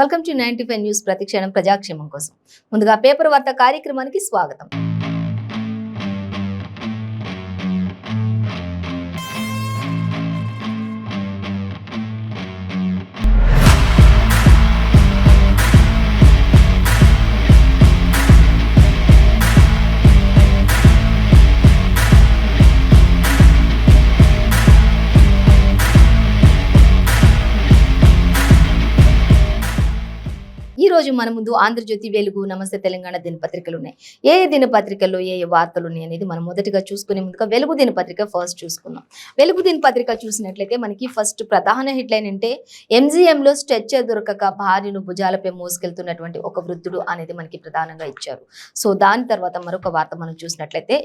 Welcome to 95 news ప్రతిక్షణం ప్రజాక్షేమం కోసం. ముందుగా పేపర్ వార్త కార్యక్రమానికి స్వాగతం. ఈ రోజు మన ముందు ఆంధ్రజ్యోతి, వెలుగు, నమస్తే తెలంగాణ దినపత్రికలు ఉన్నాయి. ఏ దినపత్రికల్లో ఏ వార్తలు ఉన్నాయి అనేది మనం మొదటిగా చూసుకునే ముందుగా వెలుగు దినపత్రిక ఫస్ట్ చూసుకుందాం. వెలుగు దినపత్రిక చూసినట్లయితే మనకి ఫస్ట్ ప్రధాన హెడ్లైన్ అంటే ఎంజీఎంలో స్ట్రెచ్చర్ దొరకక భార్యను భుజాలపై మోసుకెళ్తున్నటువంటి ఒక వృద్ధుడు అనేది మనకి ప్రధానంగా ఇచ్చారు. సో దాని తర్వాత మరొక వార్త మనం చూసినట్లయితే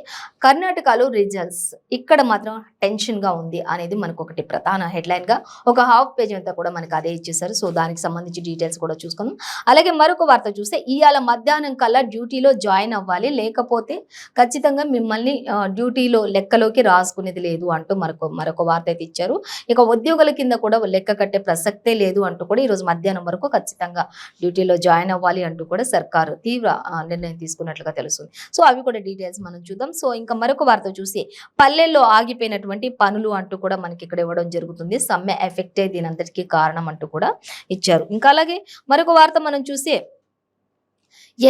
కర్ణాటకలో రిజల్ట్స్ ఇక్కడ మాత్రం టెన్షన్ గా ఉంది అనేది మనకు ఒకటి ప్రధాన హెడ్లైన్ గా ఒక హాఫ్ పేజ్ అంతా కూడా మనకి అదే ఇచ్చేసారు. సో దానికి సంబంధించి డీటెయిల్స్ కూడా చూసుకుందాం. అలాగే మరొక వార్త చూస్తే ఇవాళ మధ్యాహ్నం కల్లా డ్యూటీలో జాయిన్ అవ్వాలి, లేకపోతే ఖచ్చితంగా మిమ్మల్ని డ్యూటీలో లెక్కలోకి రాసుకునేది లేదు అంటూ మరొక వార్త అయితే ఇచ్చారు. ఇక ఉద్యోగుల కింద కూడా లెక్క కట్టే ప్రసక్తే లేదు అంటూ కూడా ఈరోజు మధ్యాహ్నం వరకు ఖచ్చితంగా డ్యూటీలో జాయిన్ అవ్వాలి అంటూ కూడా సర్కారు తీవ్ర నిర్ణయం తీసుకున్నట్లుగా తెలుస్తుంది. సో అవి కూడా డీటెయిల్స్ మనం చూద్దాం. సో ఇంకా మరొక వార్త చూసి పల్లెల్లో ఆగిపోయినటువంటి పనులు అంటూ కూడా మనకి ఇక్కడ ఇవ్వడం జరుగుతుంది. సమ్మె ఎఫెక్టే దీనంతటికీ కారణం అంటూ కూడా ఇచ్చారు. ఇంకా అలాగే మరొక వార్త మనం చూస్తే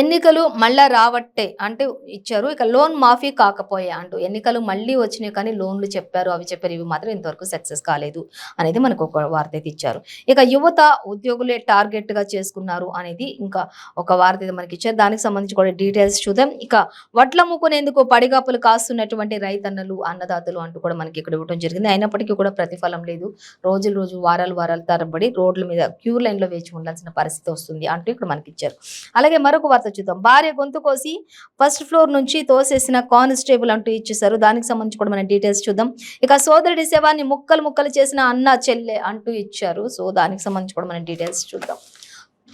ఎన్నికలు మళ్ళా రావట్టే అంటే ఇచ్చారు. ఇక లోన్ మాఫీ కాకపోయే అంటూ ఎన్నికలు మళ్ళీ వచ్చినాయి కానీ లోన్లు చెప్పారు, అవి చెప్పారు, ఇవి మాత్రం ఇంతవరకు సక్సెస్ కాలేదు అనేది మనకు ఒక వార్త అయితే ఇచ్చారు. ఇక యువత ఉద్యోగులే టార్గెట్ గా చేసుకున్నారు అనేది ఇంకా ఒక వార్త అయితే మనకి ఇచ్చారు. దానికి సంబంధించి కూడా డీటెయిల్స్ చూద్దాం. ఇక వడ్ల ముక్కునేందుకు పడిగాపులు కాస్తున్నటువంటి రైతన్నలు, అన్నదాతలు అంటూ కూడా మనకి ఇక్కడ ఇవ్వడం జరిగింది. అయినప్పటికీ కూడా ప్రతిఫలం లేదు. రోజు వారాలు తరబడి రోడ్ల మీద క్యూ లైన్ లో వేచి ఉండాల్సిన పరిస్థితి వస్తుంది అంటూ ఇక్కడ మనకి ఇచ్చారు. అలాగే మరొక వార్త చూద్దాం. భార్య గొంతు కోసి ఫస్ట్ ఫ్లోర్ నుంచి తోసేసిన కానిస్టేబుల్ అంటూ ఇచ్చేసారు. దానికి సంబంధించి కూడా మనం డీటెయిల్స్ చూద్దాం. ఇక సోదరుడి శవాన్ని ముక్కలు చేసిన అన్న చెల్లె అంటూ ఇచ్చారు. సో దానికి సంబంధించి కూడా మనం డీటెయిల్స్ చూద్దాం.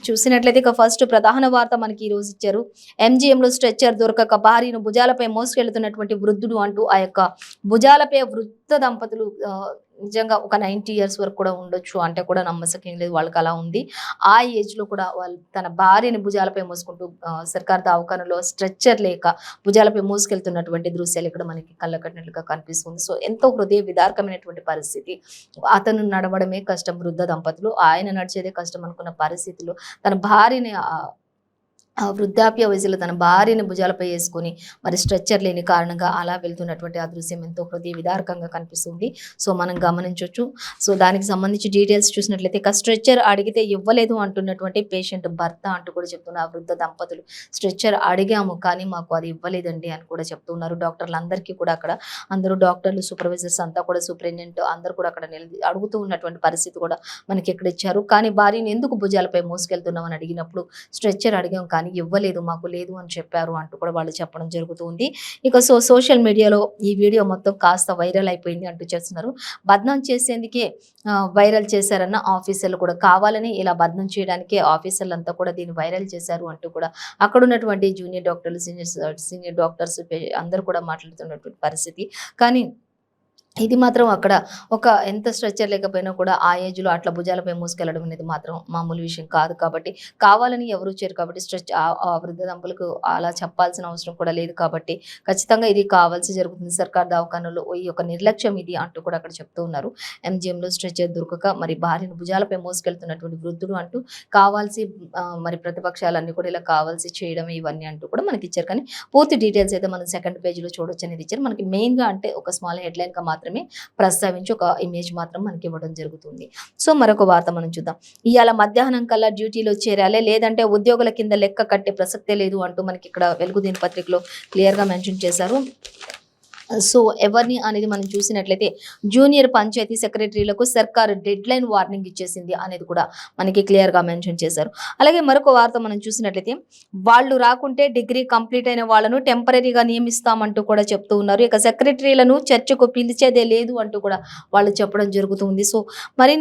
చూసినట్లయితే ఇక ఫస్ట్ ప్రధాన వార్త మనకి ఈ రోజు ఇచ్చారు. ఎంజీఎంలో స్ట్రెచ్చర్ దొరకక భార్యను భుజాలపై మోసుకెళ్తున్నటువంటి వృద్ధుడు అంటూ ఆ యొక్క భుజాలపై వృద్ధ దంపతులు నిజంగా ఒక 90 years వరకు కూడా ఉండొచ్చు అంటే కూడా నమ్మసకేం లేదు, వాళ్ళకి అలా ఉంది. ఆ ఏజ్ లో కూడా వాళ్ళు తన భార్యని భుజాలపై మోసుకుంటూ సర్కార్ దవాఖానలో స్ట్రెచ్చర్ లేక భుజాలపై మోసుకెళ్తున్నటువంటి దృశ్యాలు ఇక్కడ మనకి కళ్ళకట్టినట్లుగా కనిపిస్తుంది. సో ఎంతో హృదయ విదారకమైనటువంటి పరిస్థితి. అతను నడవడమే కష్టం, వృద్ధ దంపతులు ఆయన నడిచేదే కష్టం అనుకున్న పరిస్థితిలో తన భార్యని ఆ వృద్ధాప్య వయసులో తన భార్యని భుజాలపై వేసుకొని మరి స్ట్రెచ్చర్ లేని కారణంగా అలా వెళ్తున్నటువంటి ఆ దృశ్యం ఎంతో హృదయ విదారకంగా కనిపిస్తుంది. సో మనం గమనించవచ్చు. సో దానికి సంబంధించి డీటెయిల్స్ చూసినట్లయితే స్ట్రెచ్చర్ అడిగితే ఇవ్వలేదు అంటున్నటువంటి పేషెంట్ భర్త అంటూ కూడా చెప్తున్నారు. ఆ వృద్ధ దంపతులు స్ట్రెచ్చర్ అడిగాము కానీ మాకు అది ఇవ్వలేదండి అని కూడా చెప్తున్నారు. డాక్టర్లు అందరికీ కూడా అక్కడ అందరూ డాక్టర్లు, సూపర్వైజర్స్ అంతా కూడా సూపరింటెండెంట్ అందరూ కూడా అక్కడ అడుగుతూ ఉన్నటువంటి పరిస్థితి కూడా మనకి ఇక్కడ ఇచ్చారు. కానీ భార్యని ఎందుకు భుజాలపై మోసుకెళ్తున్నాం అని అడిగినప్పుడు స్ట్రెచ్చర్ అడిగాం కానీ ఇవ్వలేదు, మాకు లేదు అని చెప్పారు అంటూ కూడా వాళ్ళు చెప్పడం జరుగుతుంది. ఇక సోషల్ మీడియాలో ఈ వీడియో మొత్తం కాస్త వైరల్ అయిపోయింది అంటూ చేస్తున్నారు. బద్నాం చేసేందుకే వైరల్ చేశారన్న ఆఫీసర్లు కూడా కావాలని ఇలా బద్నాం చేయడానికే ఆఫీసర్లు అంతా కూడా దీన్ని వైరల్ చేశారు అంటూ కూడా అక్కడ ఉన్నటువంటి జూనియర్ డాక్టర్లు, సీనియర్ డాక్టర్స్ అందరూ కూడా మాట్లాడుతున్నటువంటి పరిస్థితి. కానీ ఇది మాత్రం అక్కడ ఒక ఎంత స్ట్రెచ్చర్ లేకపోయినా కూడా ఆ ఏజ్ లో అట్లా భుజాలపై మోసుకెళ్లడం అనేది మాత్రం మామూలు విషయం కాదు. కాబట్టి కావాలని ఎవరు చేయరు కాబట్టి ఆ వృద్ధ దంపతులకు అలా చెప్పాల్సిన అవసరం కూడా లేదు. కాబట్టి ఖచ్చితంగా ఇది కావాల్సి జరుగుతుంది. సర్కార్ దవాఖానలో ఈ యొక్క నిర్లక్ష్యం ఇది అంటూ కూడా అక్కడ చెప్తూ ఉన్నారు. ఎంజిఎంలో స్ట్రెచ్చర్ దొరకక మరి భార్యను భుజాలపై మోసుకెళ్తున్నటువంటి వృద్ధుడు అంటూ కావాల్సి మరి ప్రతిపక్షాలన్నీ కూడా ఇలా కావాల్సి చేయడం ఇవన్నీ అంటూ కూడా మనకి ఇచ్చారు. కానీ పూర్తి డీటెయిల్స్ అయితే మనం సెకండ్ పేజ్ లో చూడొచ్చు అనేది ఇచ్చారు. మనకి మెయిన్ గా అంటే ఒక స్మాల్ హెడ్లైన్ గా మాత్రమే ప్రస్తావించి ఒక ఇమేజ్ మాత్రం మనకి ఇవ్వడం జరుగుతుంది. సో మరొక వార్త మనం చూద్దాం. ఇవాళ మధ్యాహ్నం కల్లా డ్యూటీలో చేరాలి, లేదంటే ఉద్యోగుల కింద లెక్క కట్టే ప్రసక్తే లేదు అంటూ మనకి ఇక్కడ వెలుగు దినపత్రికలో క్లియర్ గా మెన్షన్ చేశారు. సో ఎవరిని అనేది మనం చూసినట్లయితే జూనియర్ పంచాయతీ సెక్రటరీలకు సర్కారు డెడ్ లైన్ వార్నింగ్ ఇచ్చేసింది అనేది కూడా మనకి క్లియర్ గా మెన్షన్ చేశారు. అలాగే మరొక వార్త మనం చూసినట్లయితే వాళ్ళు రాకుంటే డిగ్రీ కంప్లీట్ అయిన వాళ్ళను టెంపరీగా నియమిస్తామంటూ కూడా చెప్తూ ఉన్నారు. ఇక సెక్రటరీలను చర్చకు పిలిచేదే లేదు అంటూ కూడా వాళ్ళు చెప్పడం జరుగుతుంది. సో మరి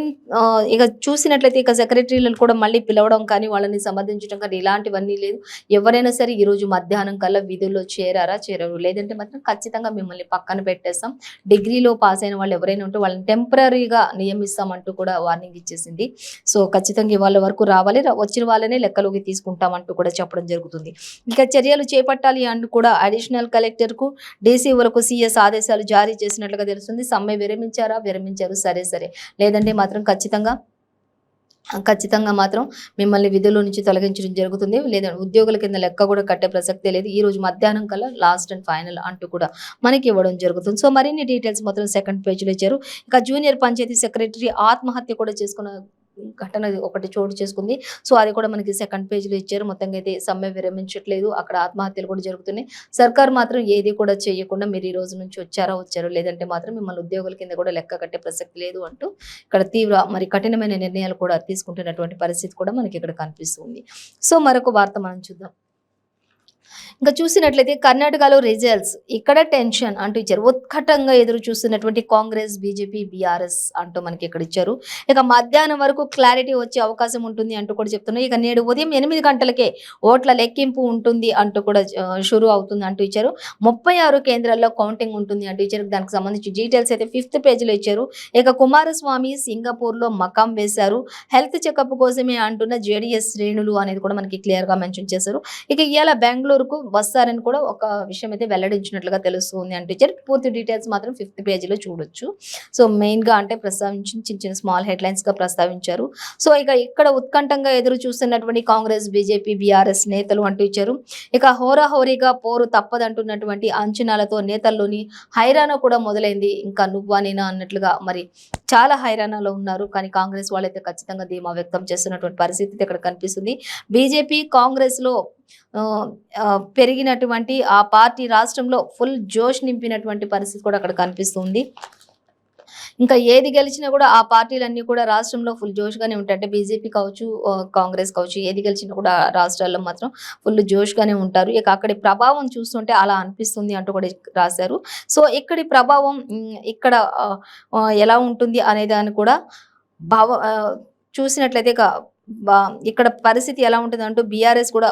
ఇక చూసినట్లయితే ఇక సెక్రటరీలను కూడా మళ్ళీ పిలవడం కానీ వాళ్ళని సమర్థించడం కానీ ఇలాంటివన్నీ లేదు. ఎవరైనా సరే ఈ రోజు మధ్యాహ్నం కల్లా విధుల్లో చేరరు, లేదంటే మాత్రం ఖచ్చితంగా మిమ్మల్ని మిమ్మల్ని పక్కన పెట్టేస్తాం, డిగ్రీలో పాస్ అయిన వాళ్ళు ఎవరైనా ఉంటే వాళ్ళని టెంపరరీగా నియమిస్తామంటూ కూడా వార్నింగ్ ఇచ్చేసింది. సో ఖచ్చితంగా ఇవాళ వరకు రావాలి, వచ్చిన వాళ్ళనే లెక్కలోకి తీసుకుంటామంటూ కూడా చెప్పడం జరుగుతుంది. ఇక చర్యలు చేపట్టాలి అంటూ కూడా అడిషనల్ కలెక్టర్కు డీసీ వరకు సీఎస్ ఆదేశాలు జారీ చేసినట్లుగా తెలుస్తుంది. సమ్మె విరమించారా? విరమించారు, సరే సరే, లేదంటే మాత్రం ఖచ్చితంగా మాత్రం మిమ్మల్ని విధుల నుంచి తొలగించడం జరుగుతుంది, లేదా ఉద్యోగుల కింద లెక్క కూడా కట్టే ప్రసక్తే లేదు, ఈ రోజు మధ్యాహ్నం కల్లా లాస్ట్ అండ్ ఫైనల్ అంటూ కూడా మనకి ఇవ్వడం జరుగుతుంది. సో మరిన్ని డీటెయిల్స్ మాత్రం సెకండ్ పేజీలో ఇచ్చారు. ఇక జూనియర్ పంచాయతీ సెక్రటరీ ఆత్మహత్య కూడా చేసుకున్న ఘటన ఒకటి చోటు చేసుకుంది. సో అది కూడా మనకి సెకండ్ పేజీలో ఇచ్చారు. మొత్తంగా అయితే సమ్మె విరమించట్లేదు, అక్కడ ఆత్మహత్యలు కూడా జరుగుతున్నాయి. సర్కార్ మాత్రం ఏది కూడా చేయకుండా మీరు ఈ రోజు నుంచి వచ్చారు, లేదంటే మాత్రం మిమ్మల్ని ఉద్యోగుల కింద కూడా లెక్క కట్టే ప్రసక్తి లేదు అంటూ ఇక్కడ తీవ్ర మరి కఠినమైన నిర్ణయాలు కూడా తీసుకుంటున్నటువంటి పరిస్థితి కూడా మనకి ఇక్కడ కనిపిస్తుంది. సో మరొక వార్త మనం చూద్దాం. ఇంకా చూసినట్లయితే కర్ణాటకలో రిజల్ట్స్ ఇక్కడ టెన్షన్ అంటూ ఇచ్చారు. ఉత్కటంగా ఎదురు చూస్తున్నటువంటి కాంగ్రెస్, బీజేపీ, బీఆర్ఎస్ అంటూ మనకి ఇక్కడ ఇచ్చారు. ఇక మధ్యాహ్నం వరకు క్లారిటీ వచ్చే అవకాశం ఉంటుంది అంటూ కూడా చెప్తున్నారు. ఇక నేడు ఉదయం 8 గంటలకే ఓట్ల లెక్కింపు ఉంటుంది అంటూ కూడా షురూ అవుతుంది అంటూ ఇచ్చారు. 36 కేంద్రాల్లో కౌంటింగ్ ఉంటుంది అంటూ ఇచ్చారు. దానికి సంబంధించి డీటెయిల్స్ అయితే 5th పేజీలో ఇచ్చారు. ఇక కుమారస్వామి సింగపూర్ లో మకాం వేశారు, హెల్త్ చెకప్ కోసమే అంటున్న జేడీఎస్ శ్రేణులు అనేది కూడా మనకి క్లియర్ గా మెన్షన్ చేశారు. ఇక ఇవాళ బెంగళూరుకు వస్తారని కూడా ఒక విషయం అయితే వెల్లడించినట్లుగా తెలుస్తుంది అంటే పూర్తి డీటెయిల్స్ మాత్రం 5th పేజీలో చూడొచ్చు. సో మెయిన్ గా అంటే ప్రస్తావించి చిన్న చిన్న స్మాల్ హెడ్లైన్స్ గా ప్రస్తావించారు. సో ఇక ఇక్కడ ఉత్కంఠంగా ఎదురు చూస్తున్నటువంటి కాంగ్రెస్, బీజేపీ, బీఆర్ఎస్ నేతలు అంటూ ఇచ్చారు. ఇక హోరాహోరీగా పోరు తప్పదంటున్నటువంటి అంచనాలతో నేతల్లోని హైరాణ కూడా మొదలైంది. ఇంకా నువ్వా నేనా అన్నట్లుగా మరి చాలా హైరాణలో ఉన్నారు. కానీ కాంగ్రెస్ వాళ్ళైతే ఖచ్చితంగా ధీమా వ్యక్తం చేస్తున్నటువంటి పరిస్థితి ఇక్కడ కనిపిస్తుంది. బీజేపీ కాంగ్రెస్ లో పెరిగినటువంటి ఆ పార్టీ రాష్ట్రంలో ఫుల్ జోష్ నింపినటువంటి పరిస్థితి కూడా అక్కడ కనిపిస్తుంది. ఇంకా ఏది గెలిచినా కూడా ఆ పార్టీలన్నీ కూడా రాష్ట్రంలో ఫుల్ జోష్గానే ఉంటాయి. అంటే బీజేపీ కావచ్చు, కాంగ్రెస్ కావచ్చు, ఏది గెలిచినా కూడా రాష్ట్రాల్లో మాత్రం ఫుల్ జోష్గానే ఉంటారు. ఇక అక్కడి ప్రభావం చూస్తుంటే అలా అనిపిస్తుంది అంటూ కూడా రాశారు. సో ఇక్కడి ప్రభావం ఇక్కడ ఎలా ఉంటుంది అనే దాన్ని కూడా చూసినట్లయితే ఇక్కడ పరిస్థితి ఎలా ఉంటుంది అంటూ బీఆర్ఎస్ కూడా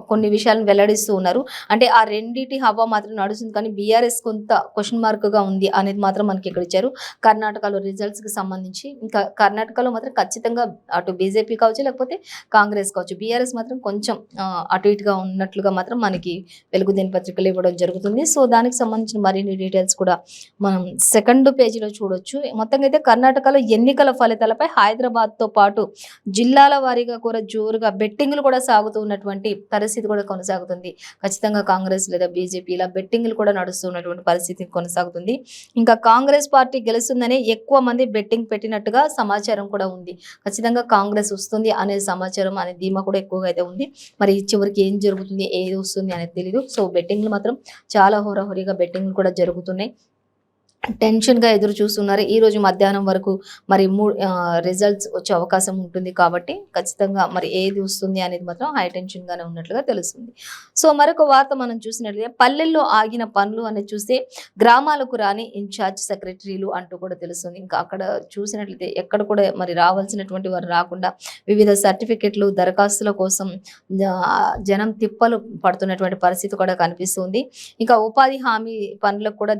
కొన్ని విషయాలను వెల్లడిస్తూ ఉన్నారు. అంటే ఆ రెండిటి హవా మాత్రం నడుస్తుంది, కానీ బీఆర్ఎస్ కొంత క్వశ్చన్ మార్క్ గా ఉంది అనేది మాత్రం మనకి ఇక్కడ ఇచ్చారు. కర్ణాటకలో రిజల్ట్స్ కి సంబంధించి ఇంకా కర్ణాటకలో మాత్రం ఖచ్చితంగా అటు బీజేపీ కావచ్చు, లేకపోతే కాంగ్రెస్ కావచ్చు, బీఆర్ఎస్ మాత్రం కొంచెం అటు ఇటుగా ఉన్నట్లుగా మాత్రం మనకి వెలుగు దినపత్రికలు ఇవ్వడం జరుగుతుంది. సో దానికి సంబంధించిన మరిన్ని డీటెయిల్స్ కూడా మనం సెకండ్ పేజీలో చూడొచ్చు. మొత్తంగా అయితే కర్ణాటకలో ఎన్నికల ఫలితాలపై హైదరాబాద్ తో పాటు జిల్లాల వారీగా కూడా జోరుగా బెట్టింగ్లు కూడా సాగుతూ ఉన్నటువంటి పరిస్థితి కూడా కొనసాగుతుంది. ఖచ్చితంగా కాంగ్రెస్ లేదా బీజేపీ ఇలా బెట్టింగ్లు కూడా నడుస్తున్నటువంటి పరిస్థితి కొనసాగుతుంది. ఇంకా కాంగ్రెస్ పార్టీ గెలుస్తుందని ఎక్కువ మంది బెట్టింగ్ పెట్టినట్టుగా సమాచారం కూడా ఉంది. ఖచ్చితంగా కాంగ్రెస్ వస్తుంది అనే సమాచారం అనే ధీమా కూడా ఎక్కువగా అయితే ఉంది. మరి చివరికి ఏం జరుగుతుంది, ఏది వస్తుంది అనేది తెలియదు. సో బెట్టింగ్లు మాత్రం చాలా హోరాహోరీగా బెట్టింగ్లు కూడా జరుగుతున్నాయి. టెన్షన్ గా ఎదురు చూస్తున్నారు. ఈ రోజు మధ్యాహ్నం వరకు మరి రిజల్ట్స్ వచ్చే అవకాశం ఉంటుంది కాబట్టి ఖచ్చితంగా మరి ఏది వస్తుంది అనేది మాత్రం హై టెన్షన్ గానే ఉన్నట్లుగా తెలుస్తుంది. సో మరొక వార్త మనం చూసినట్లయితే పల్లెల్లో ఆగిన పనులు అనేది చూస్తే గ్రామాలకు రాని ఇన్ఛార్జ్ సెక్రటరీలు అంటూ కూడా తెలుస్తుంది. ఇంకా అక్కడ చూసినట్లయితే ఎక్కడ కూడా మరి రావాల్సినటువంటి వారు రాకుండా వివిధ సర్టిఫికెట్లు, దరఖాస్తుల కోసం జనం తిప్పలు పడుతున్నటువంటి పరిస్థితి కూడా కనిపిస్తుంది. ఇంకా ఉపాధి హామీ పనులకు కూడా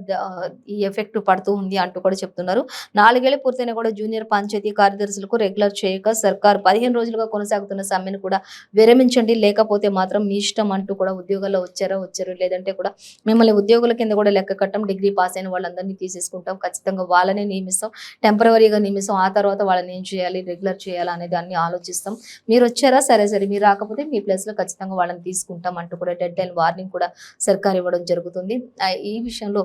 ఈ ఎఫెక్ట్ పడుతూ ఉంది అంటూ కూడా చెప్తున్నారు. 4 ఏళ్లు పూర్తయినా కూడా జూనియర్ పంచాయతీ కార్యదర్శులకు రెగ్యులర్ చేయక సర్కార్ 15 రోజులుగా కొనసాగుతున్న సమ్మెను కూడా విరమించండి, లేకపోతే మాత్రం మీ ఇష్టం అంటూ కూడా ఉద్యోగాల్లో వచ్చారు, లేదంటే కూడా మిమ్మల్ని ఉద్యోగుల కింద కూడా లెక్క కట్టం, డిగ్రీ పాస్ అయిన వాళ్ళందరినీ తీసేసుకుంటాం, ఖచ్చితంగా వాళ్ళనే నియమిస్తాం, టెంపరవరీగా నియమిస్తాం, ఆ తర్వాత వాళ్ళని ఏం చేయాలి, రెగ్యులర్ చేయాలి అనే దాన్ని ఆలోచిస్తాం, మీరు వచ్చారా సరే, మీరు రాకపోతే మీ ప్లేస్ లో ఖచ్చితంగా వాళ్ళని తీసుకుంటాం అంటూ కూడా డెడ్ లైన్ వార్నింగ్ కూడా సర్కార్ ఇవ్వడం జరుగుతుంది. ఈ విషయంలో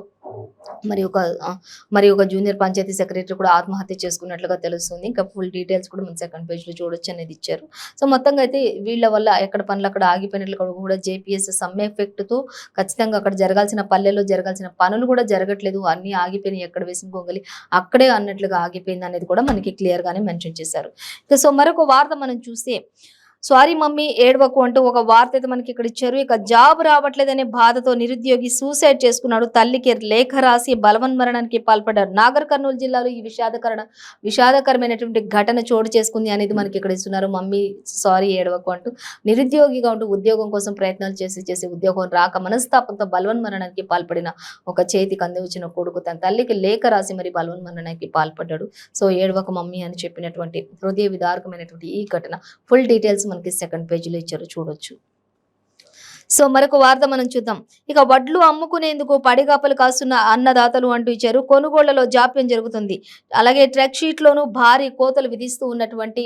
మరి ఒక జూనియర్ పంచాయతీ సెక్రటరీ కూడా ఆత్మహత్య చేసుకున్నట్లుగా తెలుస్తుంది. ఇంకా ఫుల్ డీటెయిల్స్ కూడా మనం సెకండ్ పేజ్ లో చూడొచ్చు అనేది ఇచ్చారు. సో మొత్తంగా అయితే వీళ్ళ వల్ల ఎక్కడ పనులు అక్కడ ఆగిపోయినట్లు కూడా జేపీఎస్ సమ్మె ఎఫెక్ట్ తో ఖచ్చితంగా అక్కడ జరగాల్సిన పల్లెల్లో జరగాల్సిన పనులు కూడా జరగట్లేదు, అన్ని ఆగిపోయినాయి, ఎక్కడ వేసిన గొంగలి అక్కడే అన్నట్లుగా ఆగిపోయింది అనేది కూడా మనకి క్లియర్ గానే మెన్షన్ చేశారు. సో మరొక వార్త మనం చూస్తే సారీ మమ్మీ ఏడవకు అంటూ ఒక వార్త అయితే మనకి ఇక్కడ ఇచ్చారు. ఇక జాబ్ రావట్లేదనే బాధతో నిరుద్యోగి సూసైడ్ చేసుకున్నాడు. తల్లికి లేఖ రాసి బలవన్మరణానికి పాల్పడ్డారు. నాగర్ కర్నూలు జిల్లాలో ఈ విషాదకరమైనటువంటి ఘటన చోటు చేసుకుంది అనేది మనకి ఇక్కడ ఇస్తున్నారు. మమ్మీ సారీ ఏడవకు అంటూ నిరుద్యోగిగా ఉంటూ ఉద్యోగం కోసం ప్రయత్నాలు చేసి ఉద్యోగం రాక మనస్తాపంతో బలవన్మరణానికి పాల్పడిన ఒక చేతికి అందించిన కొడుకు తన తల్లికి లేఖ రాసి మరి బలవన్మరణానికి పాల్పడ్డాడు. సో ఏడవకు మమ్మీ అని చెప్పినటువంటి హృదయ విదారకమైనటువంటి ఈ ఘటన ఫుల్ డీటెయిల్స్ మనకి సెకండ్ పేజీలో ఇచ్చారు, చూడొచ్చు. సో మరొక వార్త మనం చూద్దాం. ఇక వడ్లు అమ్ముకునేందుకు పడిగాపలు కాస్తున్న అన్నదాతలు అంటూ ఇచ్చారు. కొనుగోళ్లలో జాప్యం జరుగుతుంది. అలాగే ట్రక్ షీట్ లోను భారీ కోతలు విధిస్తూ ఉన్నటువంటి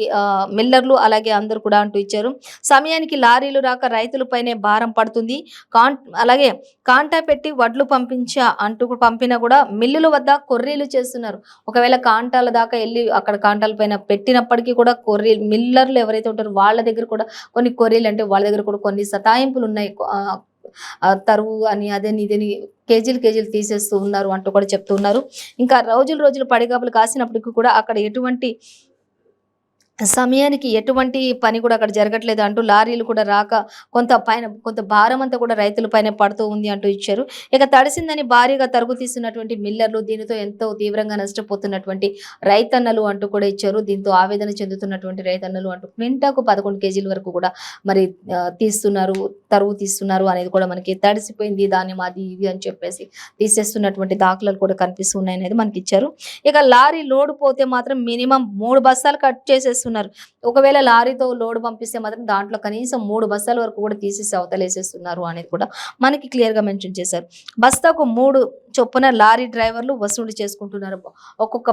మిల్లర్లు అలాగే అందరూ కూడా అంటూ ఇచ్చారు. సమయానికి లారీలు రాక రైతులపైనే భారం పడుతుంది. అలాగే కాంటా పెట్టి వడ్లు పంపినా కూడా మిల్లుల వద్ద కొర్రీలు చేస్తున్నారు. ఒకవేళ కాంటాల దాకా వెళ్ళి అక్కడ కాంటాల పైన పెట్టినప్పటికీ కూడా మిల్లర్లు ఎవరైతే ఉంటారో వాళ్ళ దగ్గర కూడా కొన్ని కొర్రీలు అంటే వాళ్ళ దగ్గర కూడా కొన్ని సతాయింపులు ఉన్నాయి. తరువు అని అదని ఇదని కేజీలు తీసేస్తూ ఉన్నారు అంటూ కూడా చెప్తున్నారు. ఇంకా రోజులు పడిగాపులు కాసినప్పటికీ కూడా అక్కడ ఎటువంటి సమయానికి ఎటువంటి పని కూడా అక్కడ జరగట్లేదు అంటూ లారీలు కూడా రాక కొంత భారం అంతా కూడా రైతుల పైన పడుతూ ఉంది అంటూ ఇచ్చారు. ఇక తడిసిందని భారీగా తరుగు తీస్తున్నటువంటి మిల్లర్లు, దీనితో ఎంతో తీవ్రంగా నష్టపోతున్నటువంటి రైతన్నలు అంటూ కూడా ఇచ్చారు. దీంతో ఆవేదన చెందుతున్నటువంటి రైతన్నలు అంటూ క్వింటాకు 11 కేజీల వరకు కూడా మరి తరువు తీస్తున్నారు అనేది కూడా మనకి తడిసిపోయింది ధాన్యం అది ఇది అని చెప్పేసి తీసేస్తున్నటువంటి దాఖలాలు కూడా కనిపిస్తున్నాయి అనేది మనకి ఇచ్చారు. ఇక లారీ లోడ్ పోతే మాత్రం మినిమం 3 బస్తాలు కట్ చేసేస్తున్నారు. ఒకవేళ లారీతో లోడ్ పంపిస్తే మాత్రం దాంట్లో కనీసం 3 బస్తాల వరకు కూడా తీసేసి అవతలేసేస్తున్నారు అనేది కూడా మనకి క్లియర్ గా మెన్షన్ చేశారు. బస్తాకు 3 చొప్పున లారీ డ్రైవర్లు వసూలు చేసుకుంటున్నారు. ఒక్కొక్క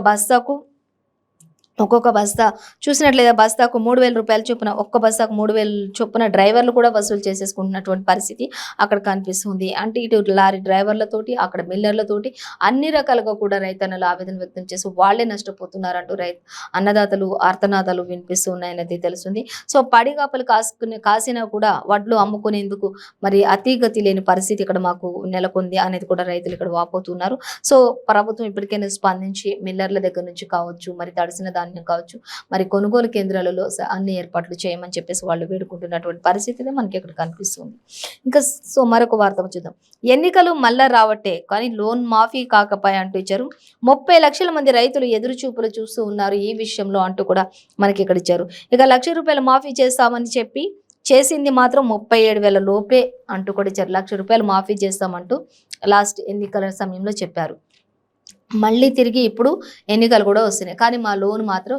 బస్తా చూసినట్లయితే బస్తాకు 3,000 రూపాయల చొప్పున, ఒక్క బస్తాకు 3,000 చొప్పున డ్రైవర్లు కూడా వసూలు చేసేసుకుంటున్నటువంటి పరిస్థితి అక్కడ కనిపిస్తుంది. అంటే ఇటు లారీ డ్రైవర్లతోటి అక్కడ మిల్లర్లతోటి అన్ని రకాలుగా కూడా రైతన్నలు ఆవేదన వ్యక్తం చేసి వాళ్ళే నష్టపోతున్నారంటూ అన్నదాతలు ఆర్తనాదాలు వినిపిస్తూ ఉన్నాయనేది తెలుస్తుంది. సో పడిగాపలు కాసినా కూడా వడ్లు అమ్ముకునేందుకు మరి అతిగతి లేని పరిస్థితి ఇక్కడ మాకు నెలకొంది అనేది కూడా రైతులు ఇక్కడ వాపోతున్నారు. సో ప్రభుత్వం ఇప్పటికైనా స్పందించి మిల్లర్ల దగ్గర నుంచి కావచ్చు, మరి తడిసిన ధాన్యం కావచ్చు, మరి కొనుగోలు కేంద్రాలలో అన్ని ఏర్పాట్లు చేయమని చెప్పేసి వాళ్ళు వేడుకుంటున్నటువంటి పరిస్థితి మనకి ఇక్కడ కనిపిస్తుంది. ఇంకా సో మరొక వార్త చూద్దాం. ఎన్నికలు మళ్ళా రావట్టే కానీ లోన్ మాఫీ కాకపాయ అంటూ ఇచ్చారు. 30 లక్షల మంది రైతులు ఎదురు చూపులు చూస్తూ ఉన్నారు ఈ విషయంలో అంటూ కూడా మనకి ఇక్కడ ఇచ్చారు. ఇక ₹1,00,000 మాఫీ చేస్తామని చెప్పి చేసింది మాత్రం 37,000 లోపే అంటూ కూడా ఇచ్చారు. ₹1,00,000 మాఫీ చేస్తామంటూ లాస్ట్ ఎన్నికల సమయంలో చెప్పారు. మళ్ళీ తిరిగి ఇప్పుడు ఎన్నికలు కూడా వస్తున్నాయి కానీ మా లోన్ మాత్రం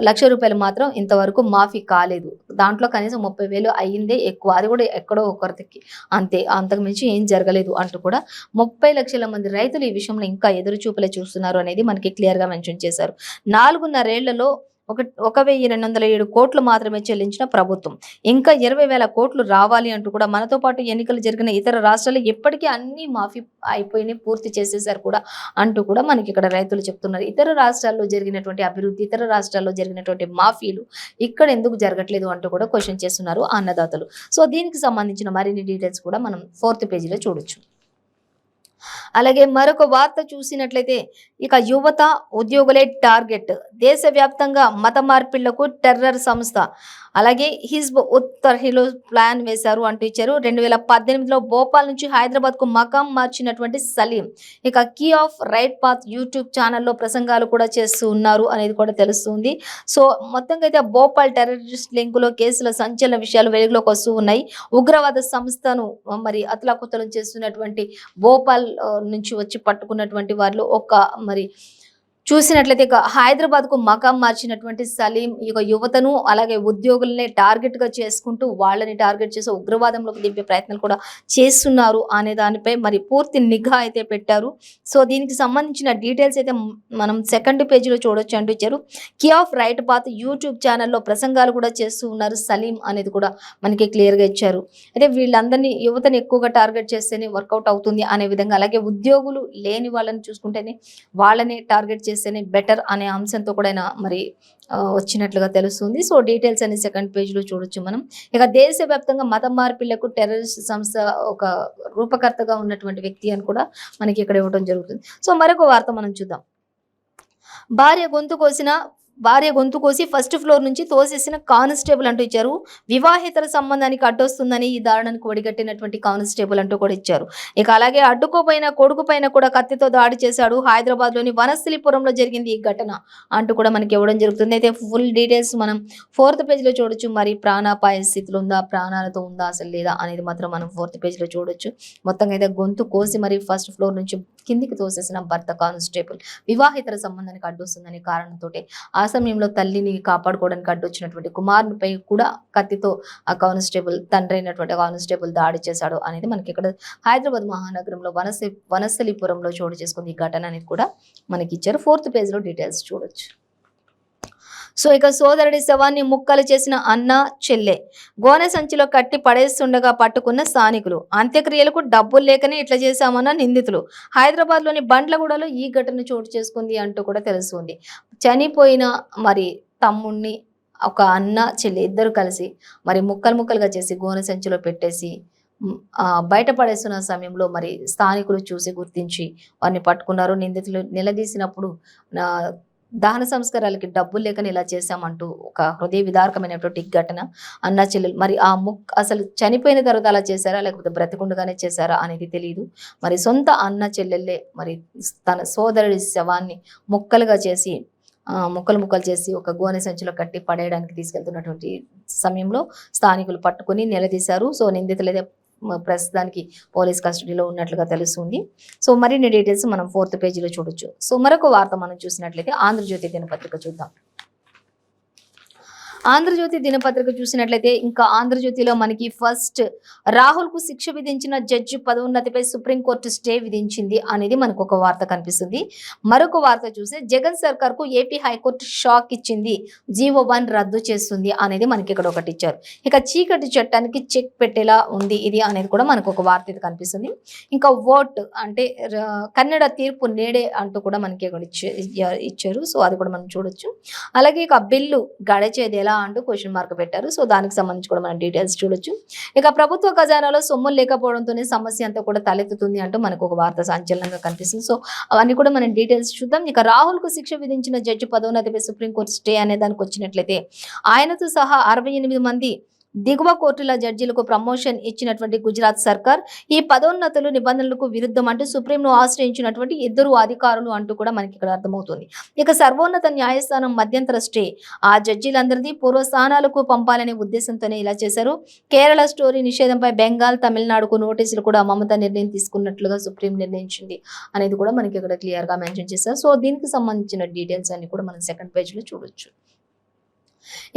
₹1,00,000 మాత్రం ఇంతవరకు మాఫీ కాలేదు. దాంట్లో కనీసం 30,000 అయ్యిందే ఎక్కువ, అది కూడా ఎక్కడో ఒకరికి అంతే, అంతకు మించి ఏం జరగలేదు అంటూ కూడా 30 లక్షల మంది రైతులు ఈ విషయంలో ఇంకా ఎదురు చూపులే చూస్తున్నారు అనేది మనకి క్లియర్ గా మెన్షన్ చేశారు. 4.5 ఏళ్లలో 1,207 కోట్లు మాత్రమే చెల్లించిన ప్రభుత్వం ఇంకా 20,000 కోట్లు రావాలి అంటూ కూడా మనతో పాటు ఎన్నికలు జరిగిన ఇతర రాష్ట్రాలు ఎప్పటికీ అన్ని మాఫీ అయిపోయినాయి, పూర్తి చేసేసారు కూడా అంటూ కూడా మనకి ఇక్కడ రైతులు చెప్తున్నారు. ఇతర రాష్ట్రాల్లో జరిగినటువంటి అభివృద్ధి, ఇతర రాష్ట్రాల్లో జరిగినటువంటి మాఫీలు ఇక్కడ ఎందుకు జరగట్లేదు అంటూ కూడా క్వశ్చన్ చేస్తున్నారు అన్నదాతలు. సో దీనికి సంబంధించిన మరిన్ని డీటెయిల్స్ కూడా మనం 4th పేజీలో చూడొచ్చు. అలాగే మరొక వార్త చూసినట్లయితే ఇక యువత ఉద్యోగులే టార్గెట్, దేశవ్యాప్తంగా మత మార్పిళ్లకు టెర్రర్ సంస్థ అలాగే హిజ్బ్ ఉత్తర్హిలో ప్లాన్ వేశారు అంటూ ఇచ్చారు. 2018లో భోపాల్ నుంచి హైదరాబాద్ కు మకాం మార్చినటువంటి సలీం ఇక key of right path YouTube ఛానల్లో ప్రసంగాలు కూడా చేస్తూ ఉన్నారు అనేది కూడా తెలుస్తుంది. సో మొత్తంగా అయితే భోపాల్ టెర్రరిస్ట్ లింకులో కేసుల సంచలన విషయాలు వెలుగులోకి వస్తూ ఉన్నాయి. ఉగ్రవాద సంస్థను మరి అతలాకుతలం చేస్తున్నటువంటి భోపాల్ నుంచి వచ్చి పట్టుకున్నటువంటి వాళ్ళు మరి చూసినట్లయితే ఇక హైదరాబాద్ కు మకాం మార్చినటువంటి సలీం ఇక యువతను అలాగే ఉద్యోగులనే టార్గెట్ గా చేసుకుంటూ వాళ్ళని టార్గెట్ చేసి ఉగ్రవాదంలోకి దింపే ప్రయత్నాలు కూడా చేస్తున్నారు అనే దానిపై మరి పూర్తి నిఘా అయితే పెట్టారు. సో దీనికి సంబంధించిన డీటెయిల్స్ అయితే మనం 2nd పేజీలో చూడొచ్చు అంటూ ఇచ్చారు. Key of right path YouTube ఛానల్లో ప్రసంగాలు కూడా చేస్తూ ఉన్నారు సలీం అనేది కూడా మనకి క్లియర్ గా ఇచ్చారు. అయితే వీళ్ళందరినీ యువతని ఎక్కువగా టార్గెట్ చేస్తేనే వర్కౌట్ అవుతుంది అనే విధంగా, అలాగే ఉద్యోగులు లేని వాళ్ళని చూసుకుంటేనే వాళ్ళని టార్గెట్ చేస్తేనే బెటర్ అనే అంశంతో కూడా మరి వచ్చినట్లుగా తెలుస్తుంది. సో డీటెయిల్స్ అనే 2nd పేజీలో చూడొచ్చు మనం. ఇక దేశవ్యాప్తంగా మత మార్పిళ్లకు టెర్రరిస్ట్ సంస్థ ఒక రూపకర్తగా ఉన్నటువంటి వ్యక్తి అని కూడా మనకి ఇక్కడ ఇవ్వడం జరుగుతుంది. సో మరొక వార్త మనం చూద్దాం. భార్య గొంతు కోసిన భార్య గొంతు కోసి ఫస్ట్ ఫ్లోర్ నుంచి తోసేసిన కానిస్టేబుల్ అంటూ ఇచ్చారు. వివాహేతర సంబంధానికి అడ్డొస్తుందని ఈ దారుణానికి ఒడిగట్టినటువంటి కానిస్టేబుల్ అంటూ కూడా ఇచ్చారు. ఇక అలాగే అడ్డుకోపోయిన కొడుకు పైన కూడా కత్తితో దాడి చేశాడు. హైదరాబాద్ లోని వనస్థలిపురంలో జరిగింది ఈ ఘటన అంటూ కూడా మనకి ఇవ్వడం జరుగుతుంది. అయితే ఫుల్ డీటెయిల్స్ మనం 4th పేజ్ లో చూడొచ్చు. మరి ప్రాణాపాయ స్థితిలో ఉందా, ప్రాణాలతో ఉందా, అసలు లేదా అనేది మాత్రం మనం 4th పేజ్ లో చూడొచ్చు. మొత్తంగా అయితే గొంతు కోసి మరి ఫస్ట్ ఫ్లోర్ నుంచి కిందికి తోసేసిన భర్త కానిస్టేబుల్ వివాహేతర సంబంధానికి అడ్డొస్తుందనే కారణంతో ఆ సమయంలో తల్లిని కాపాడుకోవడానికి అడ్డొచ్చినటువంటి కుమారునిపై కూడా కత్తితో ఆ కానిస్టేబుల్ తండ్రి అయినటువంటి కానిస్టేబుల్ దాడి చేశాడు అనేది మనకి ఇక్కడ హైదరాబాద్ మహానగరంలో వనస్థలిపురంలో చోటు చేసుకుంది ఈ ఘటన అనేది కూడా మనకి ఇచ్చారు. 4th పేజ్ లో డీటెయిల్స్ చూడొచ్చు. సో ఇక సోదరుడి శవాన్ని ముక్కలు చేసిన అన్న చెల్లె గోనె సంచిలో కట్టి పడేస్తుండగా పట్టుకున్న స్థానికులు. అంత్యక్రియలకు డబ్బులు లేకనే ఇట్లా చేశామన్న నిందితులు. హైదరాబాద్ లోని బండ్లగూడలో ఈ ఘటన చోటు చేసుకుంది అంటూ కూడా తెలుస్తుంది. చనిపోయిన మరి తమ్ముణ్ణి ఒక అన్న చెల్లి ఇద్దరు కలిసి మరి ముక్కలుగా చేసి గోనె సంచిలో పెట్టేసి బయట పడేస్తున్న సమయంలో మరి స్థానికులు చూసి గుర్తించి వారిని పట్టుకున్నారు. నిందితులు నిలదీసినప్పుడు దహన సంస్కారాలకి డబ్బులు లేకని ఇలా చేశామంటూ ఒక హృదయ విదారకమైనటువంటి ఘటన. అన్న చెల్లెలు మరి అసలు చనిపోయిన తర్వాత అలా చేశారా లేకపోతే బ్రతికుండగానే చేశారా అనేది తెలియదు. మరి సొంత అన్న చెల్లెళ్ళే మరి తన సోదరుడి శవాన్ని ముక్కలుగా చేసి ముక్కలు చేసి ఒక గోనె సంచిలో కట్టి పడేయడానికి తీసుకెళ్తున్నటువంటి సమయంలో స్థానికులు పట్టుకుని నిలదీశారు. సో నిందితులైతే ప్రస్తుతానికి పోలీస్ కస్టడీలో ఉన్నట్లుగా తెలుస్తుంది. సో మరిన్ని డీటెయిల్స్ మనం 4th పేజీలో చూడొచ్చు. సో మరొక వార్త మనం చూసినట్లయితే ఆంధ్రజ్యోతి దినపత్రిక చూద్దాం. ఆంధ్రజ్యోతి దినపత్రిక చూసినట్లయితే ఇంకా ఆంధ్రజ్యోతిలో మనకి ఫస్ట్ రాహుల్ కు శిక్ష విధించిన జడ్జి పదోన్నతిపై సుప్రీంకోర్టు స్టే విధించింది అనేది మనకు ఒక వార్త కనిపిస్తుంది. మరొక వార్త చూస్తే జగన్ సర్కార్ కు ఏపీ హైకోర్టు షాక్ ఇచ్చింది, జీవో 1 రద్దు చేస్తుంది అనేది మనకి ఇక్కడ ఒకటి ఇచ్చారు. ఇక చీకటి చట్టానికి చెక్ పెట్టేలా ఉంది ఇది అనేది కూడా మనకు ఒక వార్త ఇది కనిపిస్తుంది. ఇంకా ఓట్ అంటే కన్నడ తీర్పు నేడే అంటూ కూడా మనకి ఇచ్చారు. సో అది కూడా మనం చూడొచ్చు. అలాగే ఇక బిల్లు గడిచేది ఎలా అంటూ క్వశ్చన్ మార్క్ పెట్టారు. సో దానికి సంబంధించి కూడా మనం డీటెయిల్స్ చూడొచ్చు. ఇక ప్రభుత్వ ఖజానాలో సొమ్ములు లేకపోవడంతోనే సమస్య అంతా కూడా తలెత్తుతుంది అంటూ మనకు ఒక వార్త సంచలనంగా కనిపిస్తుంది. సో అవన్నీ కూడా మనం డీటెయిల్స్ చూద్దాం. ఇక రాహుల్ కు శిక్ష విధించిన జడ్జి పదోన్నతిపై సుప్రీంకోర్టు స్టే అనే దానికి వచ్చినట్లయితే ఆయనతో సహా 68 మంది దిగువ కోర్టుల జడ్జీలకు ప్రమోషన్ ఇచ్చినటువంటి గుజరాత్ సర్కార్ ఈ పదోన్నతులు నిబంధనలకు విరుద్ధం అంటూ సుప్రీంను ఆశ్రయించినటువంటి 2 అధికారులు అంటూ కూడా మనకి ఇక్కడ అర్థమవుతుంది. ఇక సర్వోన్నత న్యాయస్థానం మధ్యంతర స్టే ఆ జడ్జీలందరిది పూర్వ స్థానాలకు పంపాలనే ఉద్దేశంతోనే ఇలా చేశారు. కేరళ స్టోరీ నిషేధంపై బెంగాల్, తమిళనాడుకు నోటీసులు కూడా మమత నిర్ణయం తీసుకున్నట్లుగా సుప్రీం నిర్ణయించింది అనేది కూడా మనకి ఇక్కడ క్లియర్ గా మెన్షన్ చేశారు. సో దీనికి సంబంధించిన డీటెయిల్స్ అన్ని కూడా మనం 2nd పేజ్ లో చూడొచ్చు.